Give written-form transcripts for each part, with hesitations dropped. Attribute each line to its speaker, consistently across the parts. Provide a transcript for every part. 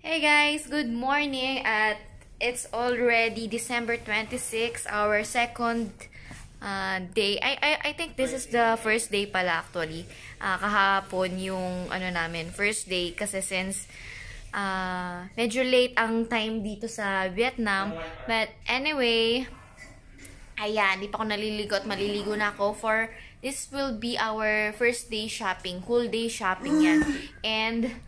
Speaker 1: Hey guys, good morning at it's already December 26, our second day. I think this is the first day pala actually. Kahapon yung namin, first day kasi since medyo late ang time dito sa Vietnam. But anyway, ayan, di pa ako naliligo at maliligo na ako for this will be our first day shopping, whole day shopping yan. And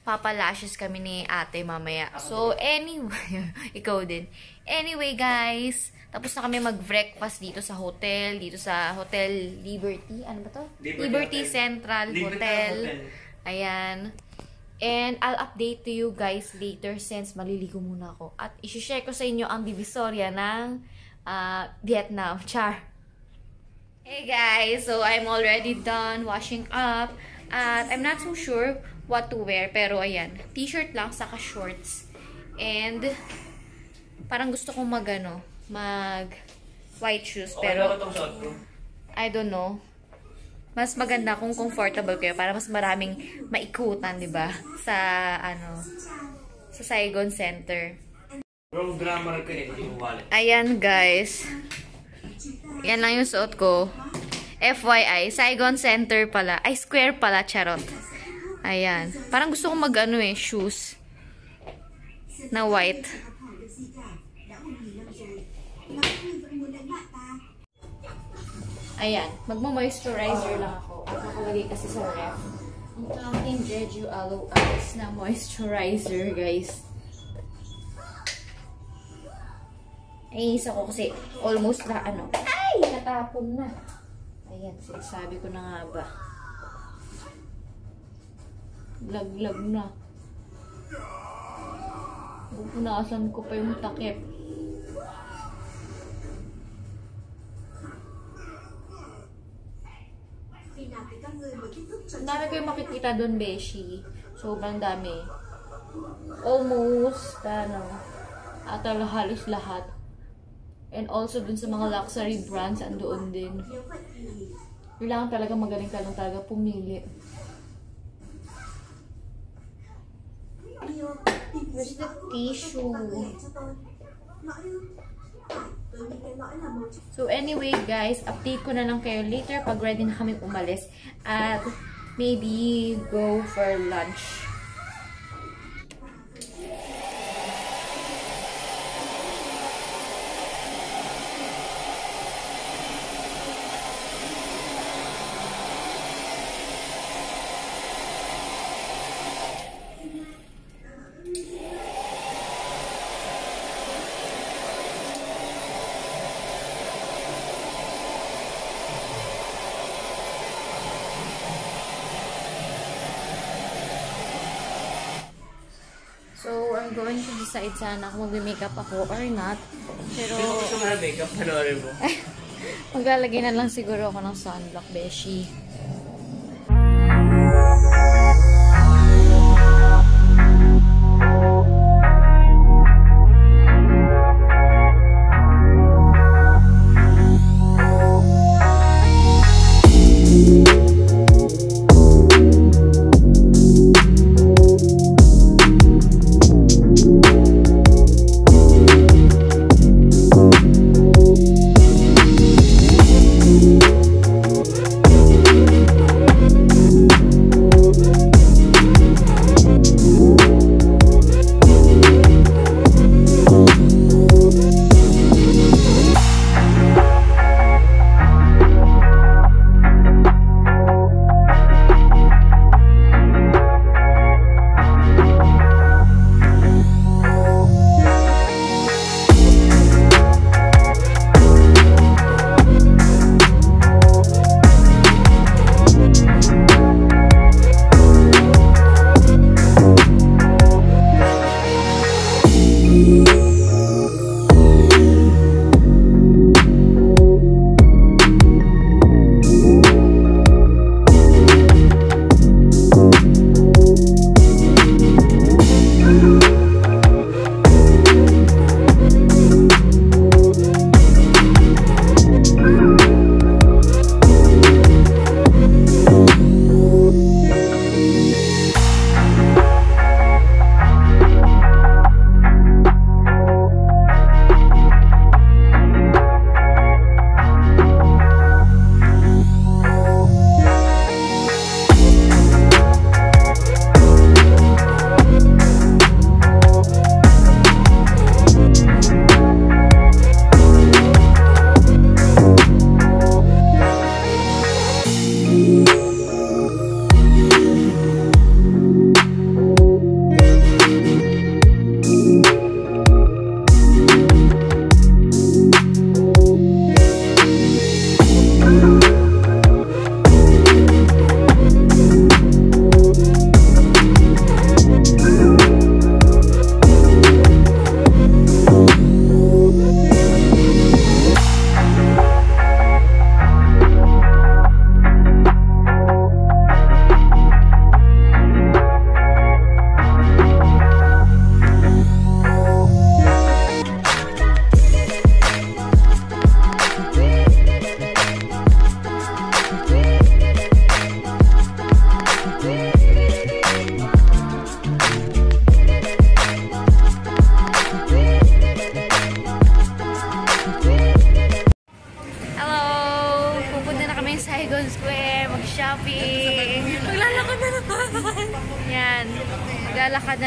Speaker 1: papalashes kami ni ate mamaya. So, anyway, ikaw din. Anyway, guys, tapos na kami mag-breakfast dito sa Hotel Liberty. Ano ba to? Liberty Central Hotel. Ayan. And I'll update to you guys later since maliligo muna ako. At isi-share ko sa inyo ang divisorya ng Vietnam. Char! Hey guys, so I'm already done washing up. At I'm not so sure what to wear. Pero ayan, t-shirt lang, saka shorts. And parang gusto kong mag white shoes. Pero I don't know. Mas maganda kung comfortable kayo para mas maraming maikutan, di ba? Sa sa Saigon Center. Ayan guys. Yan lang yung suot ko. FYI, Saigon Center pala. Ay, Square pala, charot. Ayan. Parang gusto kong shoes. Na white. Ayan. Magmo-moisturizer lang ako. At nakalagay kasi sa ref. Ang aking Jeju Aloe Ice na moisturizer, guys. Ay, isa ko kasi almost na ay! Natapon na. Ayan, sinasabi ko na nga ba. Laglag na. Pupunasan ko pa yung takip. Ang dami ko yung makikita doon, Beshi. Sobrang dami. Almost, atal halos lahat. And also dun sa mga luxury brands, andoon din. Kailangan talaga magaling ka lang talaga pumili. Where's the tissue? So anyway guys, update ko na lang kayo later pag ready na kami umalis. At maybe go for lunch. So, I'm going to decide sana kung mag-makeup ako or not. Pero
Speaker 2: gusto mo na makeup, panoorin mo?
Speaker 1: maglalagay na lang siguro ako ng sunblock, Beshi.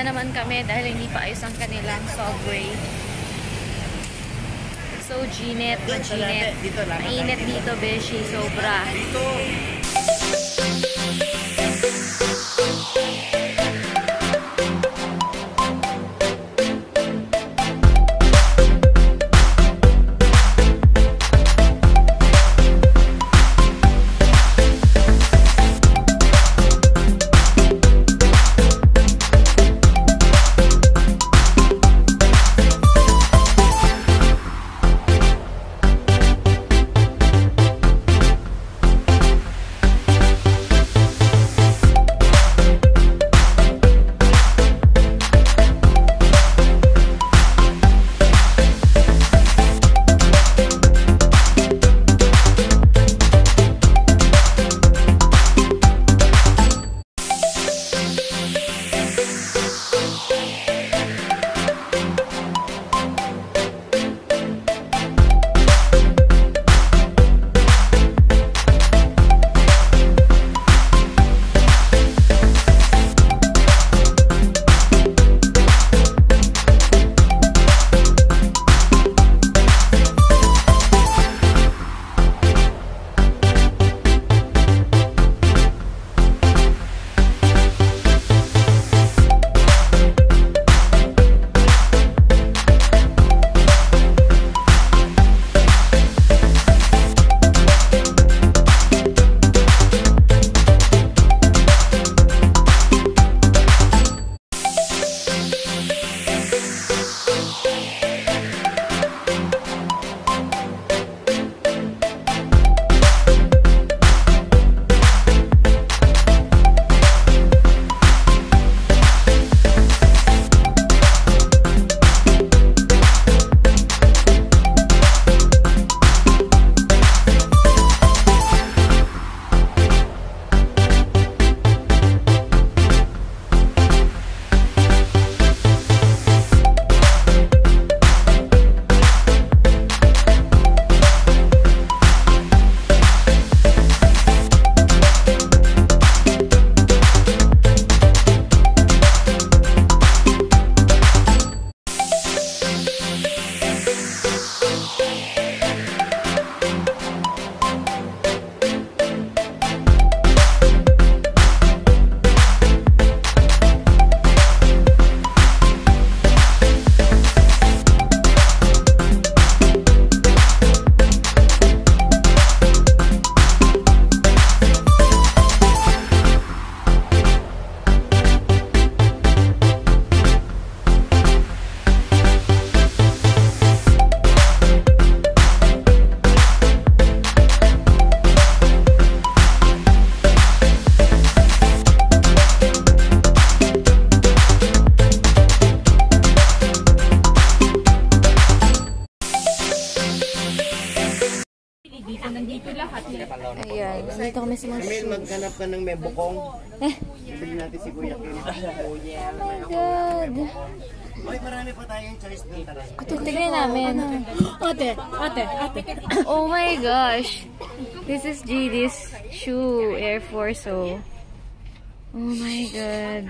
Speaker 1: naman kami dahil hindi pa ayos ang kanilang subway. So, Ginit, maginit. Mainit dito, beshi. Sobra. Ayan, nandito kami sa mga shoes.
Speaker 2: Maghanap ka ng may bukong. Bili natin si Kuya Kim.
Speaker 1: Oh my God.
Speaker 2: Oy, marami pa tayong choice dun. Tara.
Speaker 1: Tignan namin.
Speaker 3: Ate.
Speaker 1: Oh my gosh. This is GD's shoe, Air Force. Oh my God.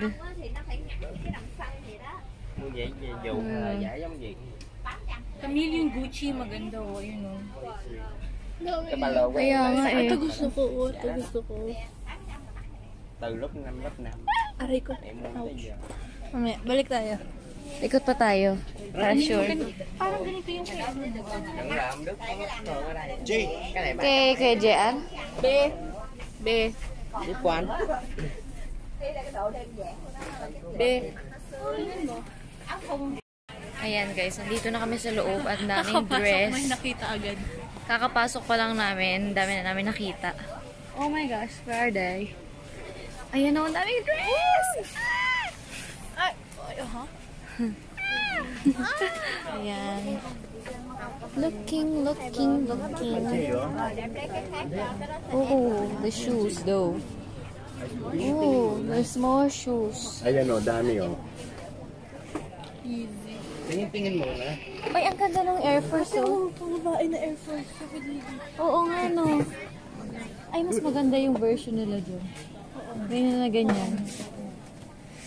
Speaker 3: Camille yung Gucci, maganda oh, yun oh.
Speaker 1: Kaya nga eh.
Speaker 3: Ito gusto ko, ito gusto ko.
Speaker 2: Từ lúc 5 lớp 5.
Speaker 3: Aray ko. Mamaya, balik tayo.
Speaker 1: Ikot pa tayo. Para sure.
Speaker 3: Parang ganito yung kaya.
Speaker 2: Jay, cái này bạn.
Speaker 1: Kay JR?
Speaker 3: B.
Speaker 2: Đi quán.
Speaker 3: B.
Speaker 1: Ayan guys, nandito na kami sa loob at daming
Speaker 3: Kakapasok,
Speaker 1: dress.
Speaker 3: may nakita agad.
Speaker 1: Kakapasok pa lang namin, dami na namin nakita. Oh my gosh, where are they? Ayan o, ang daming dress!
Speaker 3: Ay, ha?
Speaker 1: Ayan. Looking. Oh, the shoes though. Oh, there's more shoes.
Speaker 2: Ayan o, dami o. Tingin muna.
Speaker 1: Ay, ang ganda ng Air Force oh.
Speaker 3: Pang babae na Air Force.
Speaker 1: Oo nga no. Ay, mas maganda yung version nila dyan. Ganyan na ganyan.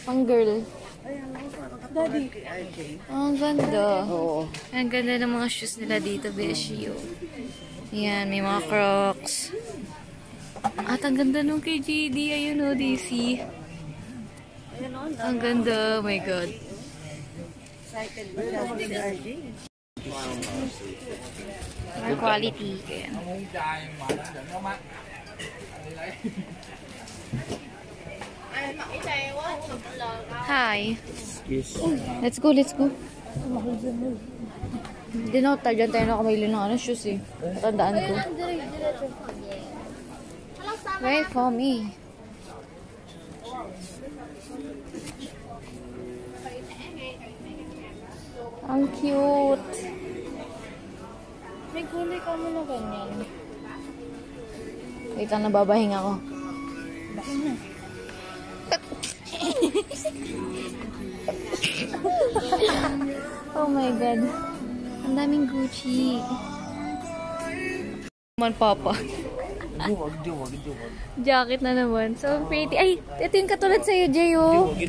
Speaker 1: Pang girl.
Speaker 3: Daddy.
Speaker 1: Ang ganda.
Speaker 2: Oo.
Speaker 1: Ang ganda ng mga shoes nila dito, Beshi. Oh. Yan, may mga Crocs. At ang ganda nung kay JD. Ayun o, DC. Ang ganda. Oh my God. More quality. Kaya. Hi.
Speaker 2: Yes.
Speaker 1: Let's go, let's go. Hindi na, dyan tayo nakamili ng shoes eh. Matandaan ko. Wait for me. Ang cute.
Speaker 3: May kulay ka mo na ganyan.
Speaker 1: Wait lang, nababahinga ako. Oh my God. Ang daming Gucci. Man, Papa.
Speaker 2: Wag.
Speaker 1: Jacket na naman. So pretty. Ay, ito yung katulad sa'yo, Jay, oh.
Speaker 2: Wag.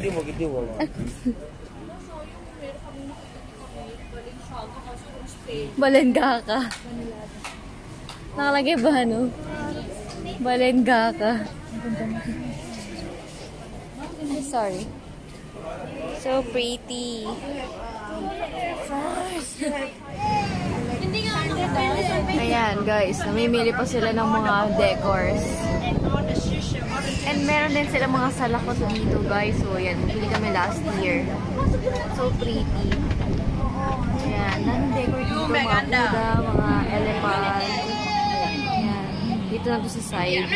Speaker 1: Balengga ka. Nakalagay ba, ano? Balengga ka. Sorry. So pretty. Ayan, guys. Namimili pa sila ng mga decors. And meron din sila mga salakot dito, guys. So, ayan. Bili kami last year. So pretty. Ayan. Daming decor dito. Mga Buddha, mga elephant. Ayan. Dito na to sa side.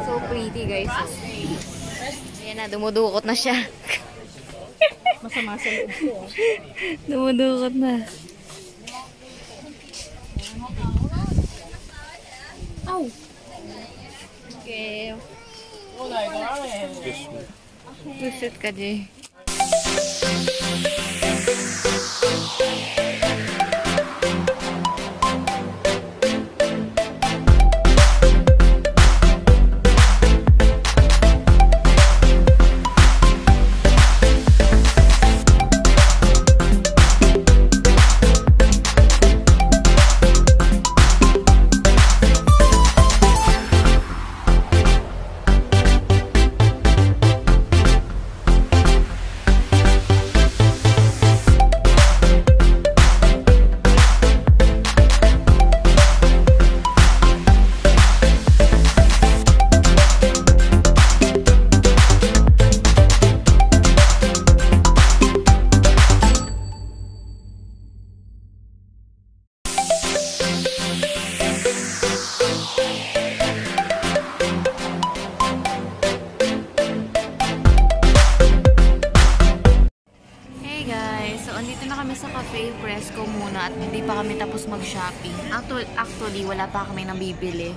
Speaker 1: So pretty, guys. So, ayan na. Dumudukot na siya.
Speaker 3: Masama sa loob ko.
Speaker 1: Dumudukot na. Ow! Okay. Pusit ka, Jay. Cafe Fresco muna at hindi pa kami tapos mag-shopping. Actually, wala pa kami nabibili.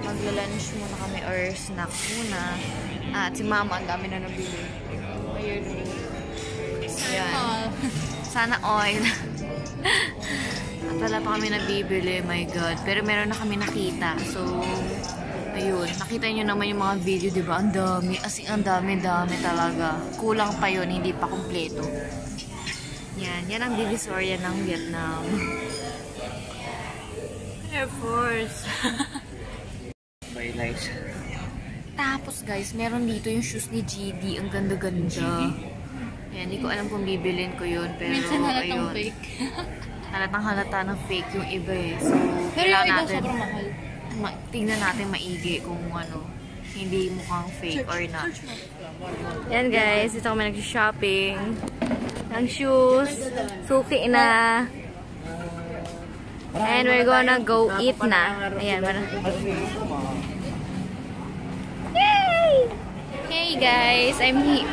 Speaker 1: Magla-lunch muna kami or snack muna. At si Mama, ang dami na nabili. Ayun. Ayan. Sana oil. At wala pa kami nabibili, my God. Pero meron na kami nakita. So, ayun. Nakita nyo naman yung mga video, diba? Ang dami. As in, ang dami-dami talaga. Kulang pa yun, hindi pa kumpleto. Yan. Yan ang Divisoria ng Vietnam. Air Force.
Speaker 2: Very nice.
Speaker 1: Tapos guys, meron dito yung shoes ni GD. Ang ganda-ganda. Ayan, hindi ko alam kung bibilin ko yun. Pero,
Speaker 3: minsan halatang
Speaker 1: ayun.
Speaker 3: fake.
Speaker 1: Halatang halata ng fake yung iba eh. So,
Speaker 3: Pero yung iba
Speaker 1: natin,
Speaker 3: sobrang mahal.
Speaker 1: tignan natin maigi kung ano, hindi mukhang fake or not. Yan guys, dito kami nag-shopping. Ang shoes. Suki na. And we're gonna go eat na. Ayan, yay! Hey guys,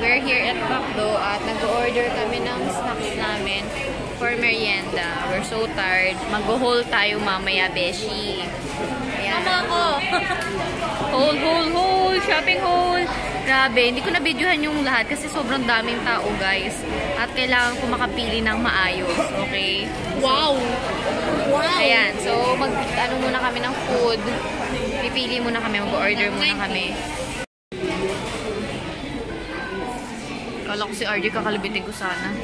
Speaker 1: we're here at McDo at nag-order kami ng snacks namin for merienda. We're so tired. Mag-haul tayo mamaya, Beshi. Ayan.
Speaker 3: Tama ko!
Speaker 1: Haul! Shopping haul! Grabe, hindi ko na-videohan yung lahat kasi sobrang daming tao, guys. At kailangan ko makapili ng maayos, okay?
Speaker 3: Wow! Wow!
Speaker 1: Ayan, so mag-ano muna kami ng food. Pipili muna kami, mag-order muna kami. Kala ko si RJ kakalibitin ko sana.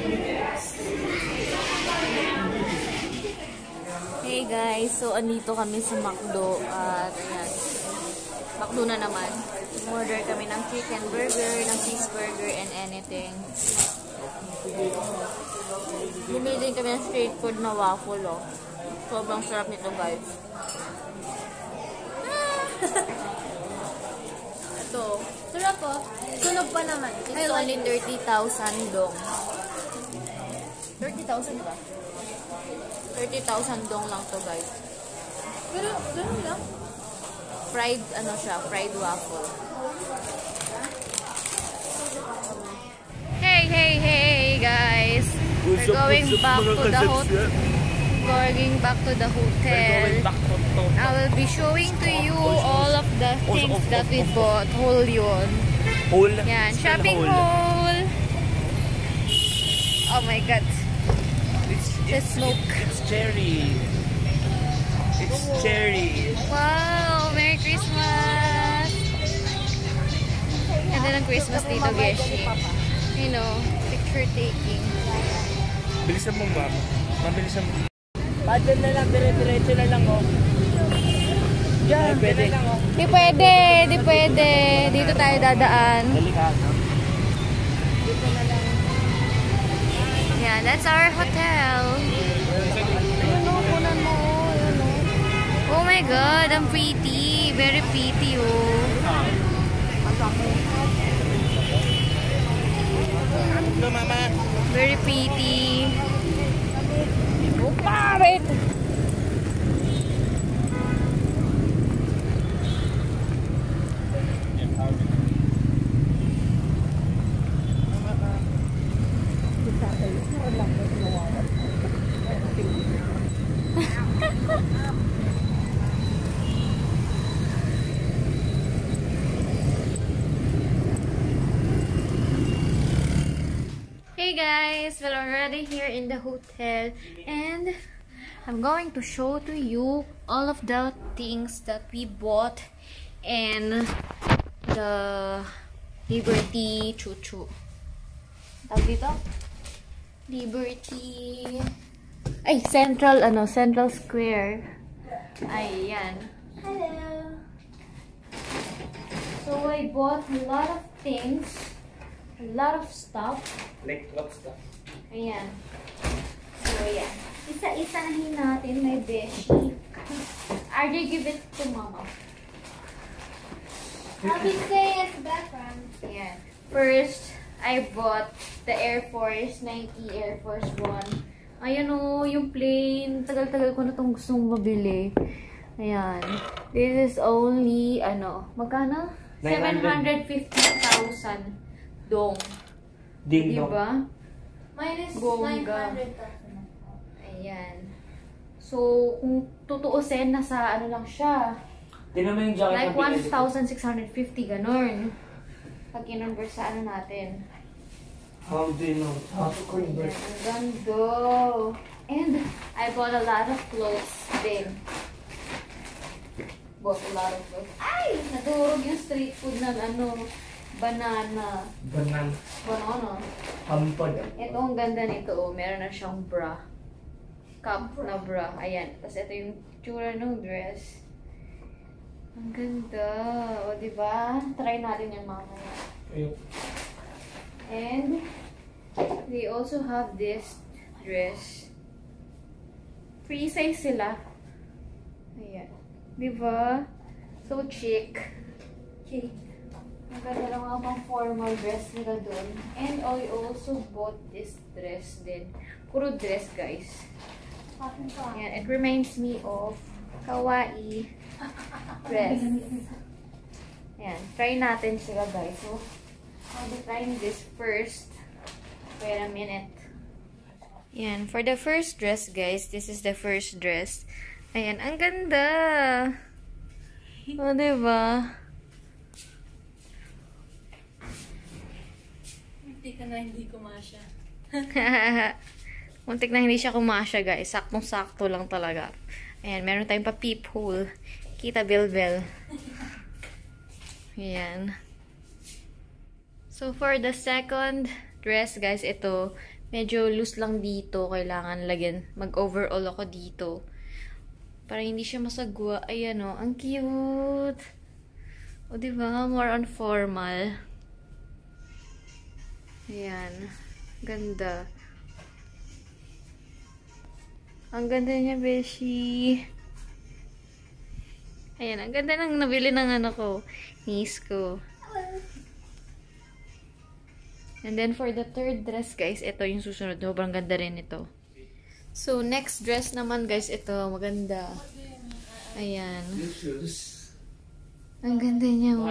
Speaker 1: Hey guys, so andito kami sa McDo at ayan. McDo na naman. Order kami ng chicken burger, ng cheeseburger, and anything. Bumili kami ng street food na waffle, oh. Sobrang sarap nito, guys. Ito.
Speaker 3: Sarap po. Sunog pa naman.
Speaker 1: It's only 30,000 dong. 30,000 ba? 30,000 dong lang to, guys.
Speaker 3: Pero, ganun lang.
Speaker 1: Fried, ano siya, fried waffle. Hey, hey, hey, guys. We're going back to the hotel. Going back to the hotel. I will be showing to you all of the things that we bought. Haul yun.
Speaker 2: Hole?
Speaker 1: Yan, shopping haul. Oh my God. The smoke.
Speaker 2: It's cherry. It's cherry.
Speaker 1: Wow! Merry Christmas! Ganda ng Christmas dito, Geshi. You know, picture taking.
Speaker 2: Bilisan mo, ma'am. Mabilisan mo. Padyan na lang, dire-diretso na lang, oh. Yan, pwede lang, oh.
Speaker 1: Di pwede, di pwede. Dito tayo dadaan.
Speaker 2: Delikado.
Speaker 1: Dito na lang. Yeah, that's our hotel. Ayun o, punan mo. Ayun o. Oh my God, ang pretty. Very pretty, oh.
Speaker 2: Hello, mama.
Speaker 1: Very pretty. Oh, parit! Hey guys, we're already here in the hotel and I'm going to show to you all of the things that we bought and the Liberty Chuchu. Tawag dito? Liberty... Ay, Central Square. Ayan. Hello! So I bought a lot of things. A lot of stuff.
Speaker 2: Like, what stuff?
Speaker 1: Ayan. So, ayan. Isa-isahin natin, my beshi. RJ, give it to mama.
Speaker 3: I'll be staying at the background.
Speaker 1: Ayan. First, I bought the Air Force, Nike Air Force 1. Ayan o, yung plane. Tagal-tagal ko na itong gustong mabili. Ayan. This is only, ano, magkano? 750,000 dong.
Speaker 2: Ding dong.
Speaker 1: Diba?
Speaker 3: Minus
Speaker 1: Bongga.
Speaker 3: 900,000.
Speaker 1: Ayan. So, kung tutuusin, nasa ano lang siya.
Speaker 2: Tingnan mo yung jacket
Speaker 1: Like
Speaker 2: na
Speaker 1: 1,650, ganun. Pag kinonvert sa ano natin.
Speaker 2: How do you know? How to convert?
Speaker 1: Ayan, ang ganda. And, I bought a lot of clothes din. Bought a lot of clothes. Ay! Nadurog yung street food ng ano, banana.
Speaker 2: Banana.
Speaker 1: Banana.
Speaker 2: Hampad.
Speaker 1: Ito, ang ganda nito. Oh. Meron na siyang bra. Cup na bra. Ayan. Tapos ito yung tsura ng dress. Ang ganda. O, diba? Try natin yung mamaya.
Speaker 2: Ayun.
Speaker 1: And, they also have this dress. Free size sila. Ayan. Diba? So chic.
Speaker 3: Okay.
Speaker 1: Ang ganda lang mga pang formal dress nila doon. And I also bought this dress din. Puro dress, guys. Ayan. It reminds me of kawaii dress. Ayan. Try natin sila, guys. So, I'll be trying this first. Wait a minute. Ayan. For the first dress, guys, this is the first dress. Ayan. Ang ganda! O, diba?
Speaker 3: Muntik na hindi kumasya.
Speaker 1: Muntik na hindi siya kumasya, guys. Saktong-sakto lang talaga. Ayan. Meron tayong pa peephole. Kita Bilbel. Ayan. So, for the second dress, guys, ito, medyo loose lang dito. Kailangan lagyan, mag-overall ako dito. Para hindi siya masagwa. Ayan, o. Ang cute! O, diba? More on formal. Ayan. Ganda. Ang ganda niya, beshi. Ayan, ang ganda nang nabili ng ano ko. Niece ko. And then, for the third dress, guys, ito yung susunod. Sobrang ganda rin ito. So, next dress naman, guys, ito. Maganda. Ayan. Ang ganda niya, oh.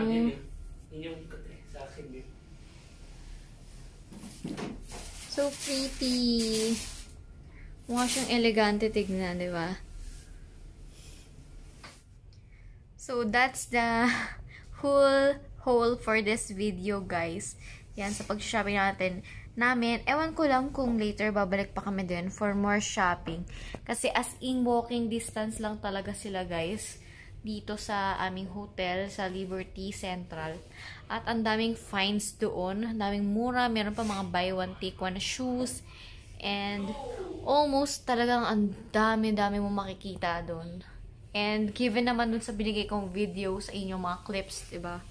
Speaker 1: So pretty. Mukha siyang elegante tignan, di ba? So, that's the whole for this video, guys. Yan, sa pag-shopping namin. Ewan ko lang kung later babalik pa kami din for more shopping. Kasi as in walking distance lang talaga sila, guys. Dito sa aming hotel, sa Liberty Central. At ang daming finds doon. Ang daming mura. Meron pa mga buy one, take one shoes. And almost talagang ang dami-dami mo makikita doon. And given naman dun sa binigay kong video sa inyo, mga clips, diba?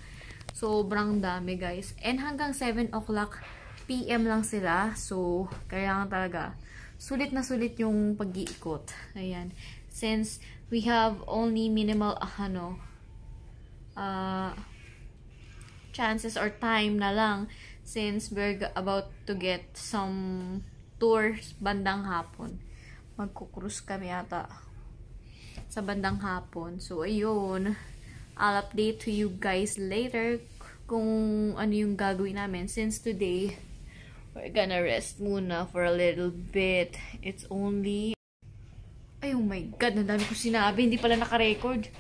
Speaker 1: Sobrang dami, guys. And hanggang 7 o'clock PM lang sila. So, kailangan talaga sulit na sulit yung pag-iikot. Ayan. Since we have only minimal, chances or time na lang. Since we're about to get some tours bandang hapon. Magkukrus kami ata sa bandang hapon. So, ayun. I'll update to you guys later kung ano yung gagawin namin. Since today, we're gonna rest muna for a little bit. It's only... Ay, oh my God, ang dami ko sinabi. Hindi pala naka-record.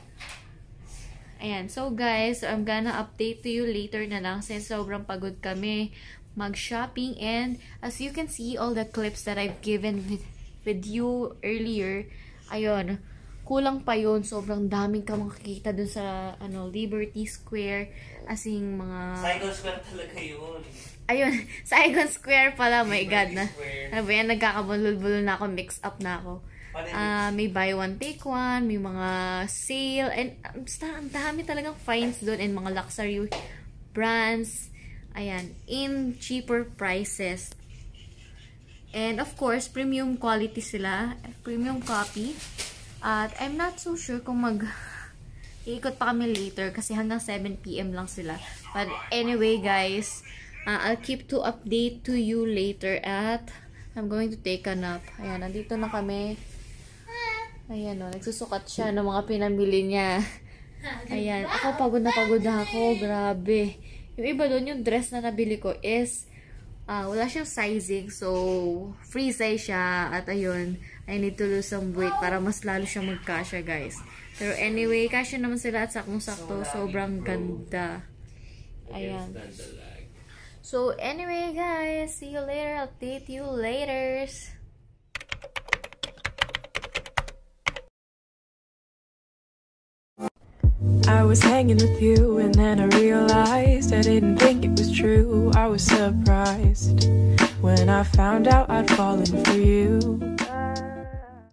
Speaker 1: Ayan. So, guys, I'm gonna update to you later na lang since sobrang pagod kami mag-shopping. And as you can see, all the clips that I've given with you earlier, ayun, kulang pa yun. Sobrang daming ka makikita dun sa Liberty Square. As in, mga...
Speaker 2: Saigon Square talaga yun.
Speaker 1: Ayun, Saigon Square pala. My God na. Ano ba yan? Nagkakabulol-bulol na ako. Mix up na ako. May buy one, take one. May mga sale. And basta, ang dami talagang finds doon. And mga luxury brands. Ayan, in cheaper prices. And of course, premium quality sila. Premium copy. At I'm not so sure kung iikot pa kami later kasi hanggang 7 PM lang sila. But anyway, guys, I'll keep to update to you later at I'm going to take a nap. Ayan, nandito na kami. Ayan, nagsusukat siya ng mga pinamili niya. Ayan, ako pagod na ako. Grabe. Yung iba doon, yung dress na nabili ko is wala siyang sizing. So, free size siya. At ayun, I need to lose some weight para mas lalo siya magkasya, guys. Pero anyway, kasya naman sila at sakong-sakto. Sobrang ganda. Ayan. So, anyway, guys. See you later. I'll update you later.
Speaker 4: I was hanging with you and then I realized I didn't think it was true. I was surprised when I found out I'd fallen for you.